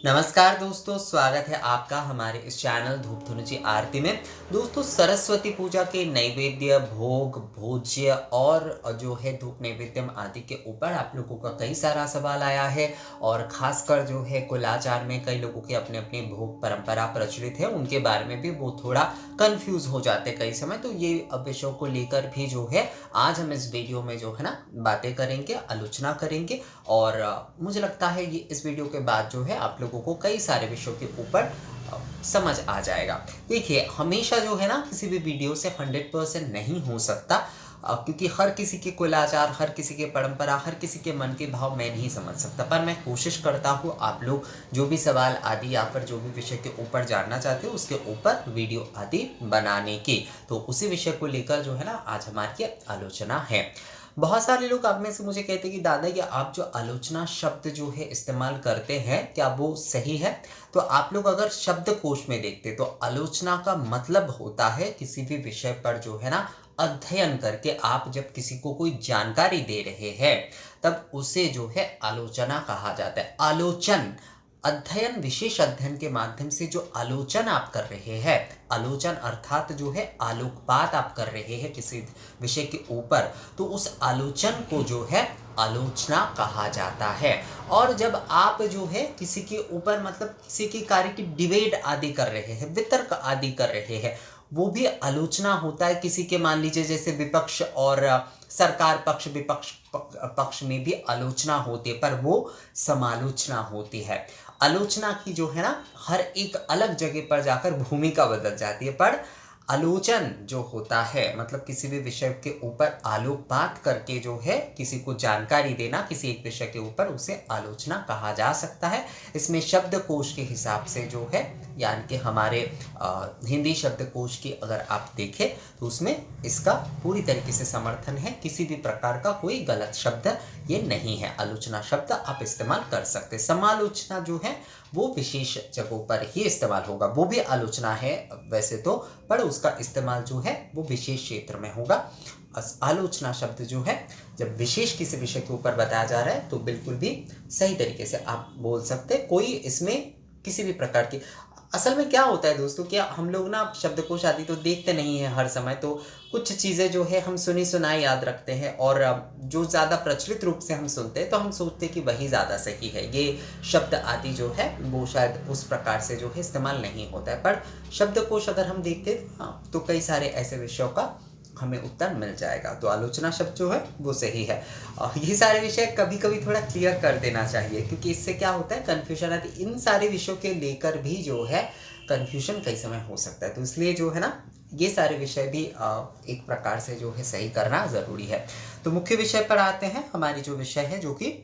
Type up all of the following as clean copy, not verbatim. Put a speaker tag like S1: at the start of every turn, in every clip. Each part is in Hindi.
S1: नमस्कार दोस्तों, स्वागत है आपका हमारे इस चैनल धूप धुनुची आरती में। दोस्तों, सरस्वती पूजा के नैवेद्य, भोग, भोज्य और जो है धूप नैवेद्यम आदि के ऊपर आप लोगों का कई सारा सवाल आया है और ख़ासकर जो है कुलाचार में कई लोगों की अपनी-अपनी भोग परंपरा प्रचलित है, उनके बारे में भी वो थोड़ा कन्फ्यूज़ हो जाते हैं कई समय। तो ये विषयों को लेकर भी जो है आज हम इस वीडियो में जो है ना बातें करेंगे, आलोचना करेंगे और मुझे लगता है ये इस वीडियो के बाद जो है आप लोगों को कई सारे विषयों के ऊपर समझ आ जाएगा। देखिए, हमेशा जो है ना किसी भी वीडियो से 100% नहीं हो सकता, क्योंकि हर किसी के कुलाचार, हर किसी के परंपरा, हर किसी के मन के भाव मैं नहीं समझ सकता। पर मैं कोशिश करता हूँ आप लोग जो भी सवाल आदि या फिर जो भी विषय के ऊपर जानना चाहते हो उसके ऊपर वीडियो आदि बनाने की। तो उसी विषय को लेकर जो है ना आज हमारी ये आलोचना है। बहुत सारे लोग आप में से मुझे कहते हैं कि दादा, ये आप जो आलोचना शब्द जो है इस्तेमाल करते हैं, क्या वो सही है? तो आप लोग अगर शब्दकोश में देखते तो आलोचना का मतलब होता है किसी भी विषय पर जो है ना अध्ययन करके आप जब किसी को कोई जानकारी दे रहे हैं, तब उसे जो है आलोचना कहा जाता है। आलोचन, अध्ययन, विशेष अध्ययन के माध्यम से जो आलोचन आप कर रहे हैं, आलोचन अर्थात जो है आलोकपात आप कर रहे हैं किसी विषय के ऊपर, तो उस आलोचन को जो है आलोचना कहा जाता है। और जब आप जो है किसी के ऊपर मतलब किसी के कार्य की डिबेट आदि कर रहे हैं, वितर्क आदि कर रहे हैं, वो भी आलोचना होता है। किसी के मान लीजिए जैसे विपक्ष और सरकार पक्ष, विपक्ष पक्ष में भी आलोचना होती है, पर वो समालोचना होती है। आलोचना की जो है ना हर एक अलग जगह पर जाकर भूमिका बदल जाती है, पर आलोचन जो होता है मतलब किसी भी विषय के ऊपर आलोकपात करके जो है किसी को जानकारी देना किसी एक विषय के ऊपर, उसे आलोचना कहा जा सकता है। इसमें शब्दकोश के हिसाब से जो है, यानी कि हमारे हिंदी शब्दकोश की अगर आप देखें तो उसमें इसका पूरी तरीके से समर्थन है। किसी भी प्रकार का कोई गलत शब्द ये नहीं है। आलोचना शब्द आप इस्तेमाल कर सकते हैं। समालोचना जो है वो विशेष जगहों पर ही इस्तेमाल होगा। वो भी आलोचना है वैसे तो, पर उसका इस्तेमाल जो है वो विशेष क्षेत्र में होगा। आलोचना शब्द जो है जब विशेष किसी विषय के ऊपर बताया जा रहा है तो बिल्कुल भी सही तरीके से आप बोल सकते हैं। कोई इसमें किसी भी प्रकार की, असल में क्या होता है दोस्तों, क्या हम लोग ना शब्दकोश आदि तो देखते नहीं है हर समय, तो कुछ चीज़ें जो है हम सुनी सुनाई याद रखते हैं और जो ज़्यादा प्रचलित रूप से हम सुनते हैं तो हम सोचते हैं कि वही ज़्यादा सही है। ये शब्द आदि जो है वो शायद उस प्रकार से जो है इस्तेमाल नहीं होता है। पर शब्दकोश अगर हम देखते हैं तो कई सारे ऐसे विषयों का हमें उत्तर मिल जाएगा। तो आलोचना शब्द जो है वो सही है। ये सारे विषय कभी कभी थोड़ा क्लियर कर देना चाहिए, क्योंकि इससे क्या होता है कन्फ्यूजन आती है। इन सारे विषयों के लेकर भी जो है कन्फ्यूजन कई समय हो सकता है, तो इसलिए जो है ना ये सारे विषय भी एक प्रकार से जो है सही करना ज़रूरी है। तो मुख्य विषय पर आते हैं। हमारी जो विषय है जो कि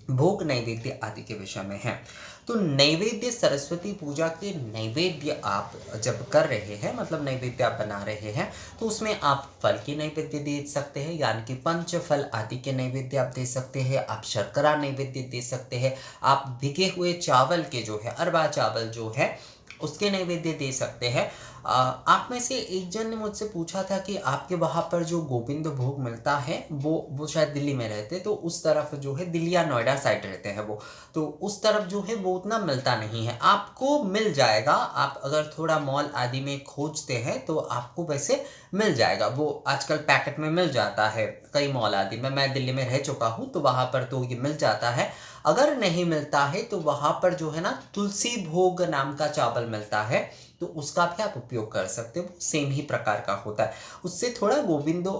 S1: भोग नैवेद्य आदि के विषय में है। तो नैवेद्य, सरस्वती पूजा के नैवेद्य आप जब कर रहे हैं, मतलब नैवेद्य आप बना रहे हैं, तो उसमें आप फल के नैवेद्य दे सकते हैं, यानी कि पंच फल आदि के नैवेद्य आप दे सकते हैं। आप शर्करा नैवेद्य दे सकते हैं। आप भिगे हुए चावल के जो है, अरबा चावल जो है उसके नैवेद्य दे सकते हैं। आप में से एक जन ने मुझसे पूछा था कि आपके वहाँ पर जो गोविंद भोग मिलता है वो शायद दिल्ली में रहते, तो उस तरफ जो है दिल्ली या नोएडा साइड रहते हैं वो, तो उस तरफ जो है वो उतना मिलता नहीं है। आपको मिल जाएगा, आप अगर थोड़ा मॉल आदि में खोजते हैं तो आपको वैसे मिल जाएगा। वो आजकल पैकेट में मिल जाता है कई मॉल आदि में। मैं दिल्ली में रह चुका हूँ तो वहाँ पर तो ये मिल जाता है। अगर नहीं मिलता है तो वहाँ पर जो है ना तुलसी भोग नाम का चावल मिलता है, तो उसका भी आप उपयोग कर सकते हो। सेम ही प्रकार का होता है। उससे थोड़ा गोविंदो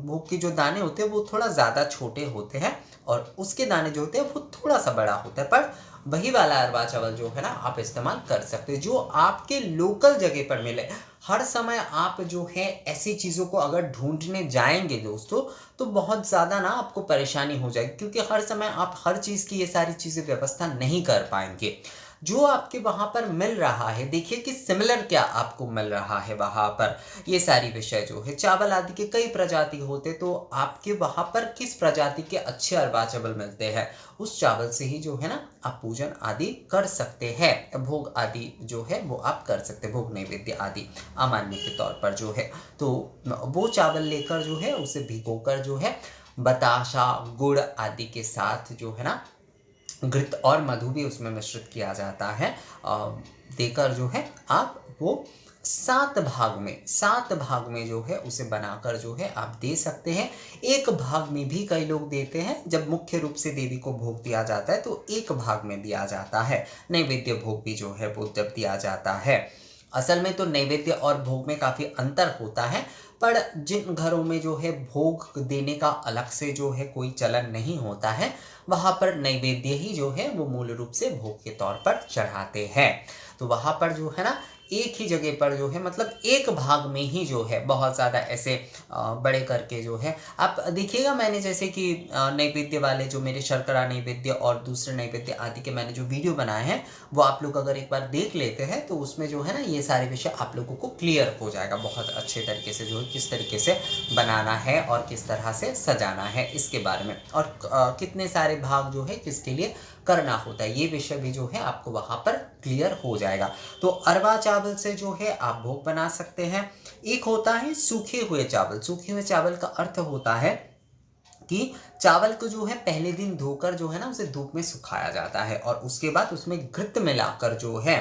S1: भोग के जो दाने होते हैं वो थोड़ा ज़्यादा छोटे होते हैं और उसके दाने जो होते हैं वो थोड़ा सा बड़ा होता है। पर वही वाला अरबा चावल जो है ना आप इस्तेमाल कर सकते हो जो आपके लोकल जगह पर मिले। हर समय आप जो है ऐसी चीज़ों को अगर ढूंढने जाएंगे दोस्तों तो बहुत ज़्यादा ना आपको परेशानी हो जाएगी, क्योंकि हर समय आप हर चीज़ की ये सारी चीज़ें व्यवस्था नहीं कर पाएंगे। जो आपके वहाँ पर मिल रहा है, देखिए कि सिमिलर क्या आपको मिल रहा है वहाँ पर। ये सारी विषय जो है चावल आदि के कई प्रजाति होते, तो आपके वहाँ पर किस प्रजाति के अच्छे अरबा चावल मिलते हैं, उस चावल से ही जो है ना आप पूजन आदि कर सकते हैं। भोग आदि जो है वो आप कर सकते हैं, भोग नैवेद्य आदि अमान्य के तौर पर जो है। तो वो चावल लेकर जो है उसे भिगोकर जो है बताशा, गुड़ आदि के साथ जो है ना घृत और मधु भी उसमें मिश्रित किया जाता है। देकर जो है आप वो 7 भाग में जो है उसे बनाकर जो है आप दे सकते हैं। एक भाग में भी कई लोग देते हैं, जब मुख्य रूप से देवी को भोग दिया जाता है तो एक भाग में दिया जाता है। नैवेद्य भोग भी जो है वो जब दिया जाता है, असल में तो नैवेद्य और भोग में काफ़ी अंतर होता है, पर जिन घरों में जो है भोग देने का अलग से जो है कोई चलन नहीं होता है, वहाँ पर नैवेद्य ही जो है वो मूल रूप से भोग के तौर पर चढ़ाते हैं। तो वहाँ पर जो है ना एक ही जगह पर जो है, मतलब एक भाग में ही जो है बहुत ज़्यादा ऐसे बड़े करके जो है आप देखिएगा। मैंने जैसे कि नैवेद्य वाले जो मेरे शर्करा नैवेद्य और दूसरे नैवेद्य आदि के मैंने जो वीडियो बनाए हैं, वो आप लोग अगर एक बार देख लेते हैं तो उसमें जो है ना ये सारे विषय आप लोगों को क्लियर हो जाएगा बहुत अच्छे तरीके से, जो है किस तरीके से बनाना है और किस तरह से सजाना है इसके बारे में, और कितने सारे भाग जो है किसके लिए करना होता है, ये विषय भी जो है आपको वहाँ पर क्लियर हो जाएगा। तो अरवा चावल से जो है आप भोग बना सकते हैं। एक होता है सूखे हुए चावल। सूखे हुए चावल का अर्थ होता है कि चावल को जो है पहले दिन धोकर जो है ना उसे धूप में सुखाया जाता है, और उसके बाद उसमें घृत मिलाकर जो है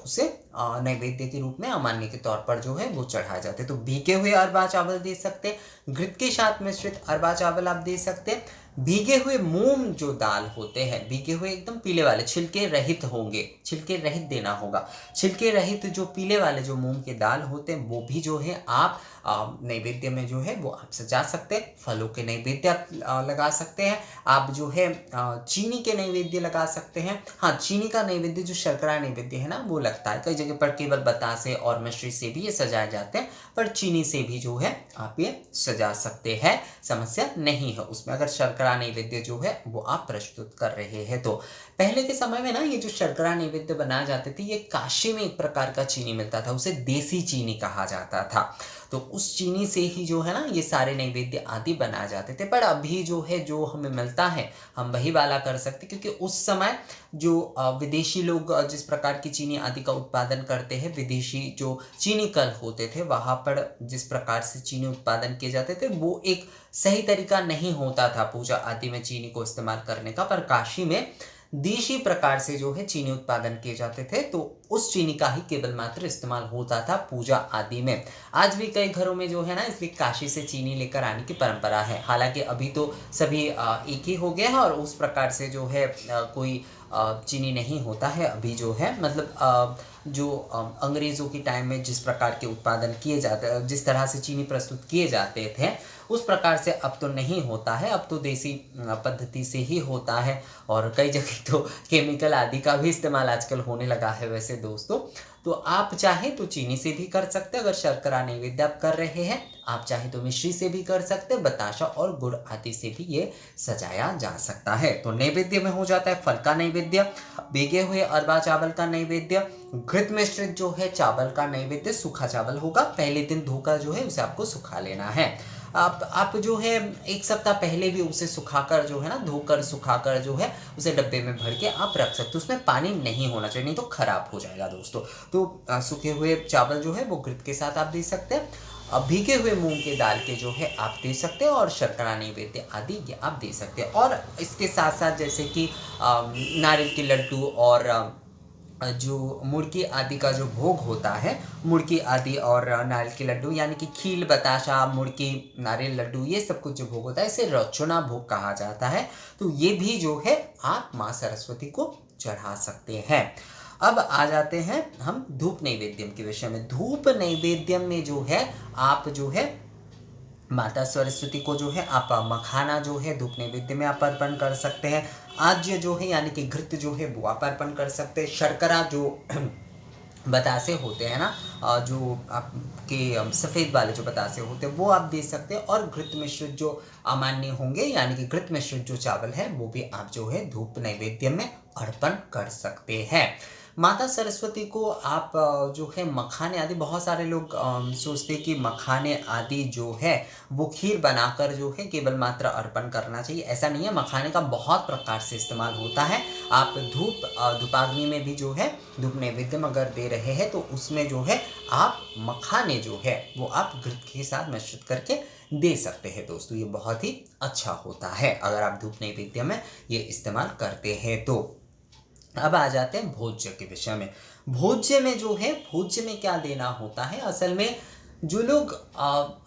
S1: उसे नैवेद्य के रूप में अमान्य के तौर पर जो है वो चढ़ाए जाते हैं। तो भीगे हुए अरवा चावल दे सकते हैं, घृत के साथ मिश्रित अरवा चावल आप दे सकते हैं। भीगे हुए मूंग जो दाल होते हैं, भीगे हुए एकदम पीले वाले, छिलके रहित होंगे, छिलके रहित देना होगा। छिलके रहित जो पीले वाले जो मूंग के दाल होते हैं वो भी जो है आप नैवेद्य में जो है वो आप सजा सकते हैं। फलों के नैवेद्य आप लगा सकते हैं। आप जो है चीनी के नैवेद्य लगा सकते हैं। हाँ, चीनी का नैवेद्य जो शर्करा नैवेद्य है ना वो लगता है। कई जगह पर केवल बतासे और मिश्री से भी ये सजाए जाते हैं, पर चीनी से भी जो है आप ये सजा सकते हैं, समस्या नहीं है उसमें, अगर शर्करा नैवेद्य जो है वो आप प्रस्तुत कर रहे हैं तो। पहले के समय में ना ये जो शर्करा नैवेद्य बनाए जाते थे, ये काशी में एक प्रकार का चीनी मिलता था, उसे देसी चीनी कहा जाता था। तो उस चीनी से ही जो है ना ये सारे नैवेद्य आदि बनाए जाते थे। पर अभी जो है जो हमें मिलता है हम वही वाला कर सकते, क्योंकि उस समय जो विदेशी लोग जिस प्रकार की चीनी आदि का उत्पादन करते हैं, विदेशी जो चीनी कल होते थे वहाँ पर जिस प्रकार से चीनी उत्पादन किए जाते थे वो एक सही तरीका नहीं होता था पूजा आदि में चीनी को इस्तेमाल करने का। पर काशी में देशी प्रकार से जो है चीनी उत्पादन किए जाते थे, तो उस चीनी का ही केवल मात्र इस्तेमाल होता था पूजा आदि में। आज भी कई घरों में जो है ना इसलिए काशी से चीनी लेकर आने की परंपरा है। हालांकि अभी तो सभी एक ही हो गया है और उस प्रकार से जो है कोई चीनी नहीं होता है अभी जो है, मतलब जो अंग्रेज़ों के टाइम में जिस प्रकार के उत्पादन किए जाते, जिस तरह से चीनी प्रस्तुत किए जाते थे उस प्रकार से अब तो नहीं होता है। अब तो देसी पद्धति से ही होता है, और कई जगह तो केमिकल आदि का भी इस्तेमाल आजकल होने लगा है वैसे दोस्तों। तो आप चाहे तो चीनी से भी कर सकते हैं, अगर शर्करा नैवेद्य आप कर रहे हैं। आप चाहे तो मिश्री से भी कर सकते हैं, बताशा और गुड़ आदि से भी ये सजाया जा सकता है। तो नैवेद्य में हो जाता है फल का नैवेद्य, भीगे हुए अरवा चावल का नैवेद्य, घृत मिश्रित जो है चावल का नैवेद्य, सूखा चावल होगा, पहले दिन धोकर जो है उसे आपको सुखा लेना है। आप जो है एक सप्ताह पहले भी उसे सुखाकर जो है ना, धोकर सुखाकर जो है उसे डब्बे में भर के आप रख सकते हो। उसमें पानी नहीं होना चाहिए, नहीं तो खराब हो जाएगा दोस्तों। तो सूखे हुए चावल जो है वो घृत के साथ आप दे सकते हैं। अब भीगे हुए मूंग के दाल के जो है आप दे सकते हैं, और शर्करा नैवेद्य आदि ये आप दे सकते हैं। और इसके साथ साथ जैसे कि नारियल के लड्डू और जो मुड़की आदि का जो भोग होता है, मुड़की आदि और नारियल के लड्डू यानी कि खील, बताशा, मुड़की, नारियल लड्डू, ये सब कुछ जो भोग होता है इसे रचना भोग कहा जाता है। तो ये भी जो है आप माँ सरस्वती को चढ़ा सकते हैं। अब आ जाते हैं हम धूप नैवेद्यम के विषय में। धूप नैवेद्यम में जो है आप जो है माता सरस्वती को जो है आप मखाना जो है धूप नैवेद्य में आप अर्पण कर सकते हैं। आज्य जो है यानी कि घृत जो है वो आप अर्पण कर सकते हैं। शर्करा जो बतासे होते हैं ना, जो आपके सफ़ेद वाले जो बतासे होते हैं वो आप दे सकते हैं। और घृत मिश्रित जो अमान्य होंगे यानी कि घृत मिश्रित जो चावल है वो भी आप जो है धूप नैवेद्य में अर्पण कर सकते हैं। माता सरस्वती को आप जो है मखाने आदि, बहुत सारे लोग सोचते हैं कि मखाने आदि जो है वो खीर बनाकर जो है केवल मात्र अर्पण करना चाहिए। ऐसा नहीं है, मखाने का बहुत प्रकार से इस्तेमाल होता है। आप धूपाग्नि में भी जो है धूप नैवेद्य में अगर दे रहे हैं तो उसमें जो है आप मखाने जो है वो आप घृत के साथ मिश्रित करके दे सकते हैं दोस्तों। ये बहुत ही अच्छा होता है अगर आप धूप नैवेद्य में ये इस्तेमाल करते हैं तो। अब आ जाते हैं भोज्य के विषय में। भोज्य में जो है, भोज्य में क्या देना होता है असल में, जो लोग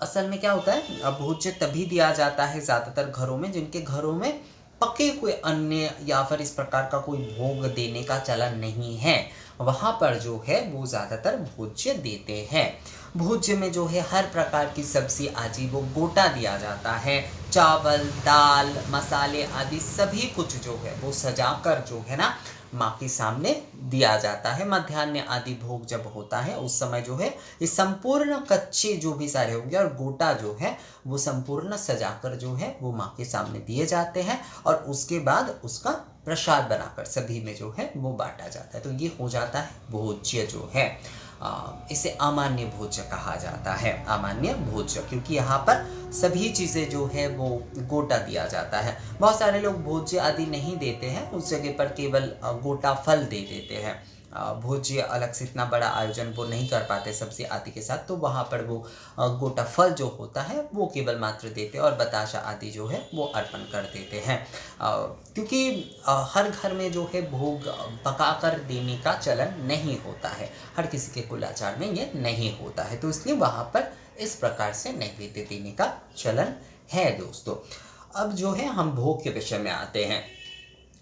S1: असल में क्या होता है, भोज्य तभी दिया जाता है ज़्यादातर घरों में जिनके घरों में पके हुए अन्न या फिर इस प्रकार का कोई भोग देने का चलन नहीं है, वहाँ पर जो है वो ज़्यादातर भोज्य देते हैं। भोज्य में जो है हर प्रकार की सब्जी आदि वो गोटा दिया जाता है, चावल दाल मसाले आदि सभी कुछ जो है वो सजाकर जो है ना माँ के सामने दिया जाता है। मध्याह्न आदि भोग जब होता है उस समय जो है ये संपूर्ण कच्चे जो भी सारे होंगे और गोटा जो है वो संपूर्ण सजाकर जो है वो माँ के सामने दिए जाते हैं और उसके बाद उसका प्रसाद बनाकर सभी में जो है वो बांटा जाता है। तो ये हो जाता है भोज्य जो है। इसे अमान्य भोज्य कहा जाता है, अमान्य भोज्य, क्योंकि यहाँ पर सभी चीज़ें जो है वो गोटा दिया जाता है। बहुत सारे लोग भोज्य आदि नहीं देते हैं, उस जगह पर केवल गोटा फल दे देते हैं। भोज्य अलग से इतना बड़ा आयोजन वो नहीं कर पाते सब्जी आदि के साथ, तो वहाँ पर वो गोटा फल जो होता है वो केवल मात्र देते हैं और बताशा आदि जो है वो अर्पण कर देते हैं। क्योंकि हर घर में जो है भोग पकाकर देने का चलन नहीं होता है, हर किसी के कुलाचार में ये नहीं होता है, तो इसलिए वहाँ पर इस प्रकार से नैवेद्य देने का चलन है दोस्तों। अब जो है हम भोग के विषय में आते हैं।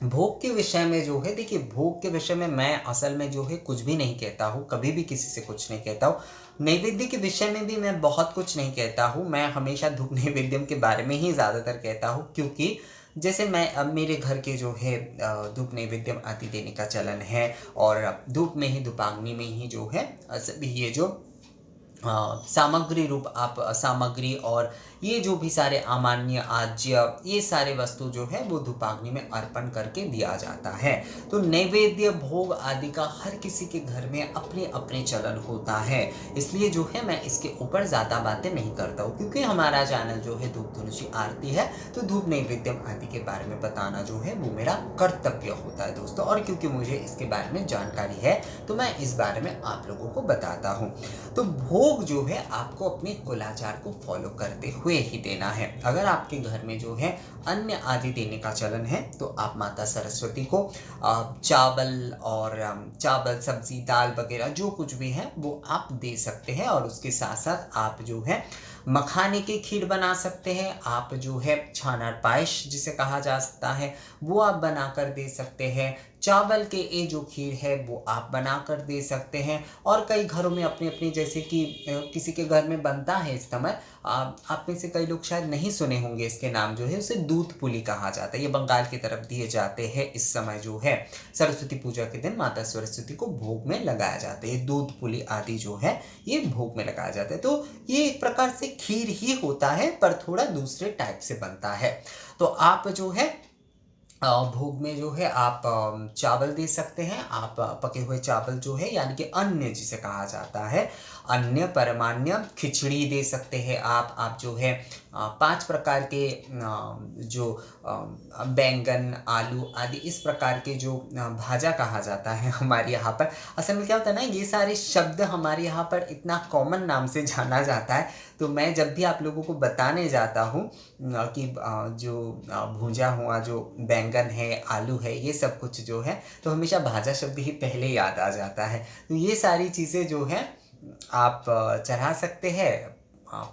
S1: भोग के विषय में जो है, देखिए भोग के विषय में मैं असल में जो है कुछ भी नहीं कहता हूँ, कभी भी किसी से कुछ नहीं कहता हूँ। नैवेद्य के विषय में भी मैं बहुत कुछ नहीं कहता हूँ, मैं हमेशा धूप नैवेद्यम के बारे में ही ज़्यादातर कहता हूँ, क्योंकि जैसे मैं अब मेरे घर के जो है धूप नैवेद्यम आदि देने का चलन है और धूप में ही धूपाग्नि में ही जो है सभी ये जो सामग्री रूप आप सामग्री और ये जो भी सारे अमान्य आज्य ये सारे वस्तु जो है वो धूपाग्नि में अर्पण करके दिया जाता है। तो नैवेद्य भोग आदि का हर किसी के घर में अपने अपने चलन होता है, इसलिए जो है मैं इसके ऊपर ज़्यादा बातें नहीं करता हूँ, क्योंकि हमारा चैनल जो है धूप धनुषी आरती है, तो धूप नैवेद्यम आदि के बारे में बताना जो है वो मेरा कर्तव्य होता है दोस्तों। और क्योंकि मुझे इसके बारे में जानकारी है तो मैं इस बारे में आप लोगों को बताता हूँ। तो भोग जो है आपको अपने कुलाचार को फॉलो करते हुए ही देना है। अगर आपके घर में जो है अन्न आदि देने का चलन है तो आप माता सरस्वती को चावल सब्जी दाल वगैरह जो कुछ भी है वो आप दे सकते हैं, और उसके साथ साथ आप जो है मखाने की खीर बना सकते हैं, आप जो है छानर पायस जिसे कहा जाता है वो आप बनाकर दे सकते हैं, चावल के ये जो खीर है वो आप बनाकर दे सकते हैं। और कई घरों में अपनी अपनी, जैसे कि किसी के घर में बनता है इस समय, आप में से कई लोग शायद नहीं सुने होंगे इसके नाम, जो है उसे दूध पुली कहा जाता है। ये बंगाल की तरफ दिए जाते हैं इस समय जो है सरस्वती पूजा के दिन माता सरस्वती को भोग में लगाया जाता है। दूध पुली आदि जो है ये भोग में लगाया जाता है। तो ये एक प्रकार से खीर ही होता है पर थोड़ा दूसरे टाइप से बनता है। तो आप जो है भोग में जो है आप चावल दे सकते हैं, आप पके हुए चावल जो है यानी कि अन्न जिसे कहा जाता है, अन्न परमान्न खिचड़ी दे सकते हैं आप जो है 5 प्रकार के जो बैंगन आलू आदि इस प्रकार के जो भाजा कहा जाता है हमारे यहाँ पर। असल में क्या होता है ना, ये सारे शब्द हमारे यहाँ पर इतना कॉमन नाम से जाना जाता है, तो मैं जब भी आप लोगों को बताने जाता हूँ कि जो भुजा हुआ जो बैंगन है आलू है ये सब कुछ जो है, तो हमेशा भाजा शब्द ही पहले याद आ जाता है। तो ये सारी चीज़ें जो है आप चढ़ा सकते हैं।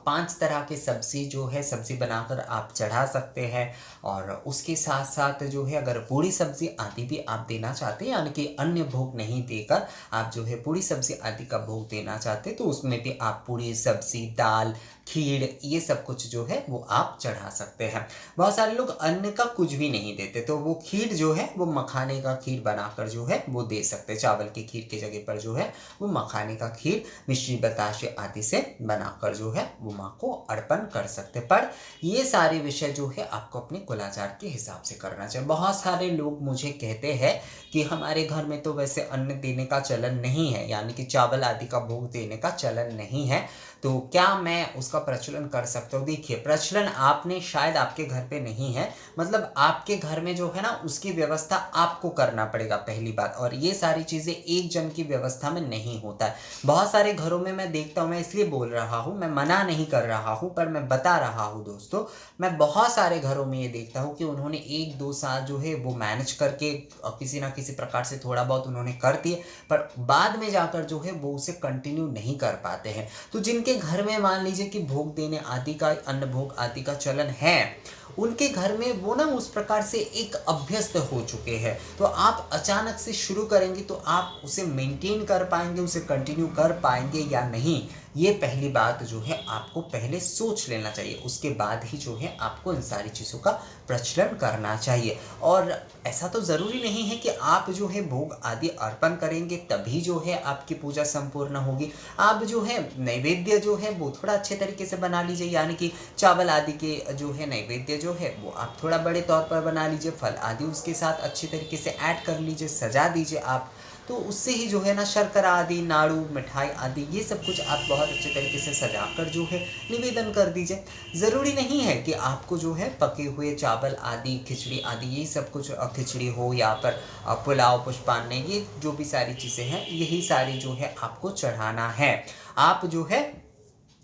S1: 5 तरह की सब्ज़ी जो है सब्ज़ी बनाकर आप चढ़ा सकते हैं, और उसके साथ साथ जो है अगर पूरी सब्ज़ी आदि भी आप देना चाहते हैं, यानी कि अन्य भोग नहीं देकर आप जो है पूरी सब्ज़ी आदि का भोग देना चाहते हैं, तो उसमें भी आप पूरी सब्ज़ी दाल खीर ये सब कुछ जो है वो आप चढ़ा सकते हैं। बहुत सारे लोग अन्न का कुछ भी नहीं देते, तो वो खीर जो है वो मखाने का खीर बनाकर जो है वो दे सकते हैं। चावल की खीर की जगह पर जो है वो मखाने का खीर मिश्री बताशे आदि से बनाकर जो है वो माँ को अर्पण कर सकते। पर ये सारे विषय जो है आपको अपने कुलाचार के हिसाब से करना चाहिए। बहुत सारे लोग मुझे कहते हैं कि हमारे घर में तो वैसे अन्न देने का चलन नहीं है, यानी कि चावल आदि का भोग देने का चलन नहीं है, तो क्या मैं उसका उसका प्रचलन कर सकते हो। देखिए, प्रचलन आपने शायद आपके घर पे नहीं है, मतलब आपके घर में जो है ना उसकी व्यवस्था आपको करना पड़ेगा पहली बात, और ये सारी चीज़ें एक जन की व्यवस्था में नहीं होता है। बहुत सारे घरों में मैं देखता हूँ, मैं इसलिए बोल रहा हूँ, मैं मना नहीं कर रहा हूँ पर मैं बता रहा हूँ दोस्तों, मैं बहुत सारे घरों में ये देखता हूँ कि उन्होंने 1-2 साल जो है वो मैनेज करके किसी ना किसी प्रकार से थोड़ा बहुत उन्होंने कर दिए, पर बाद में जाकर जो है वो उसे कंटिन्यू नहीं कर पाते हैं। तो जिनके घर में मान लीजिए कि भोग देने आदि का, अन्न भोग आदि का चलन है, उनके घर में वो ना उस प्रकार से एक अभ्यस्त हो चुके हैं, तो आप अचानक से शुरू करेंगे तो आप उसे मेंटेन कर पाएंगे, उसे कंटिन्यू कर पाएंगे या नहीं, ये पहली बात जो है आपको पहले सोच लेना चाहिए। उसके बाद ही जो है आपको इन सारी चीज़ों का प्रचलन करना चाहिए। और ऐसा तो ज़रूरी नहीं है कि आप जो है भोग आदि अर्पण करेंगे तभी जो है आपकी पूजा संपूर्ण होगी। आप जो है नैवेद्य जो है वो थोड़ा अच्छे तरीके से बना लीजिए, यानी कि चावल आदि के जो है नैवेद्य जो है वो आप थोड़ा बड़े तौर पर बना लीजिए, फल आदि उसके साथ अच्छी तरीके से ऐड कर लीजिए, सजा दीजिए आप, तो उससे ही जो है ना शर्करा आदि, नाड़ू, मिठाई आदि ये सब कुछ आप बहुत अच्छे तरीके से सजाकर जो है निवेदन कर दीजिए। ज़रूरी नहीं है कि आपको जो है पके हुए चावल आदि, खिचड़ी आदि ये सब कुछ, खिचड़ी हो या पर पुलाव, पुष्पान्न, ये जो भी सारी चीज़ें हैं यही सारी जो है आपको चढ़ाना है। आप जो है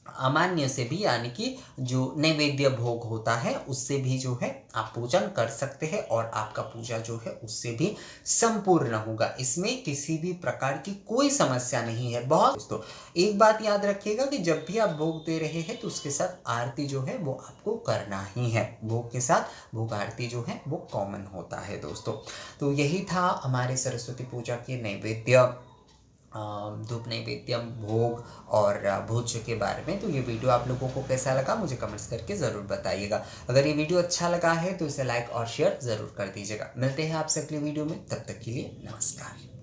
S1: अमान्य से भी, यानी कि जो नैवेद्य भोग होता है उससे भी जो है आप पूजन कर सकते हैं और आपका पूजा जो है उससे भी संपूर्ण होगा। इसमें किसी भी प्रकार की कोई समस्या नहीं है। बहुत दोस्तों, एक बात याद रखिएगा कि जब भी आप भोग दे रहे हैं तो उसके साथ आरती जो है वो आपको करना ही है। भोग के साथ भोग आरती जो है वो कॉमन होता है दोस्तों। तो यही था हमारे सरस्वती पूजा के नैवेद्य, धूप नैवेद्यम, भोग और भोज्य के बारे में। तो ये वीडियो आप लोगों को कैसा लगा मुझे कमेंट्स करके ज़रूर बताइएगा। अगर ये वीडियो अच्छा लगा है तो इसे लाइक और शेयर ज़रूर कर दीजिएगा। मिलते हैं आपसे अगली वीडियो में, तब तक के लिए नमस्कार।